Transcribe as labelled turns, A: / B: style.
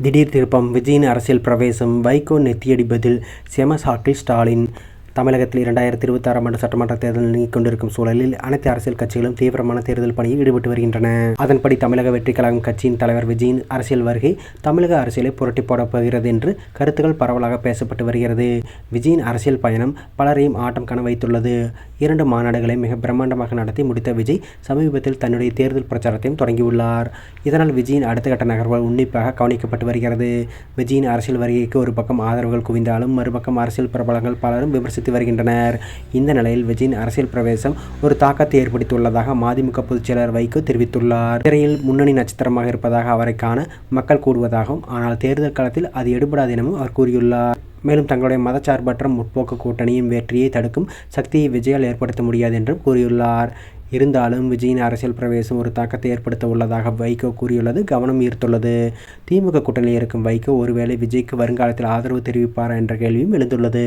A: திடீர் திருப்பம் விஜயின் அரசியல் பிரவேசம், வைகோ நெத்தியடி பதில், செம ஷாக்கில் ஸ்டாலின். தமிழகத்தில் 2026ஆம் ஆண்டு சட்டமன்ற தேர்தல் நெருங்கிக் கொண்டிருக்கும் சூழலில் அனைத்து அரசியல் கட்சிகளும் தீவிரமான தேர்தல் பணியில் ஈடுபட்டு வருகின்றன. அதன்படி தமிழக வெற்றிக் கழகம் கட்சியின் தலைவர் விஜயின் அரசியல் வருகை தமிழக அரசியலை புரட்டி போடப் போகிறது என்று கருத்துக்கள் பரவலாக பேசப்பட்டு வருகிறது. விஜயின் அரசியல் பயணம் பலரையும் ஆட்டம் காண வைத்துள்ளது. 2 மாநாடுகளை மிக பிரம்மாண்டமாக நடத்தி முடித்த விஜய் சமீபத்தில் தன்னுடைய தேர்தல் பிரச்சாரத்தையும் தொடங்கியுள்ளார். இதனால் விஜயின் அடுத்த கட்ட நகர்வுகள் உன்னிப்பாக கவனிக்கப்பட்டு வருகிறது. விஜயின் அரசியல் வருகைக்கு ஒரு பக்கம் ஆதரவுகள் குவிந்தாலும் மறுபக்கம் அரசியல் பிரபலங்கள் பலரும் விமர்சித்து வருகின்றனர். இந்த நிலையில் விஜயின் அரசியல் பிரவேசம் ஒரு தாக்கத்தை ஏற்படுத்தியுள்ளதாக மதிமுக பொதுச் செயலர் வைகோ தெரிவித்துள்ளார். திரையில் முன்னணி நட்சத்திரமாக இருப்பதாக அவரை காண மக்கள் கூடுவதாகவும், ஆனால் தேர்தல் காலத்தில் அது எடுபடாது எனவும் அவர் கூறியுள்ளார். மேலும் தங்களுடைய மதச்சார்பற்ற முற்போக்கு கூட்டணியின் வெற்றியை தடுக்கும் சக்தியை விஜயால் ஏற்படுத்த முடியாது என்றும் கூறியுள்ளார். இருந்தாலும் விஜயின் அரசியல் பிரவேசம் ஒரு தாக்கத்தை ஏற்படுத்த உள்ளதாக வைகோ கூறியுள்ளது கவனம் ஈர்த்துள்ளது. திமுக கூட்டணியில் இருக்கும் வைகோ ஒருவேளை விஜய்க்கு வருங்காலத்தில் ஆதரவு தெரிவிப்பாரா என்ற கேள்வியும் எழுந்துள்ளது.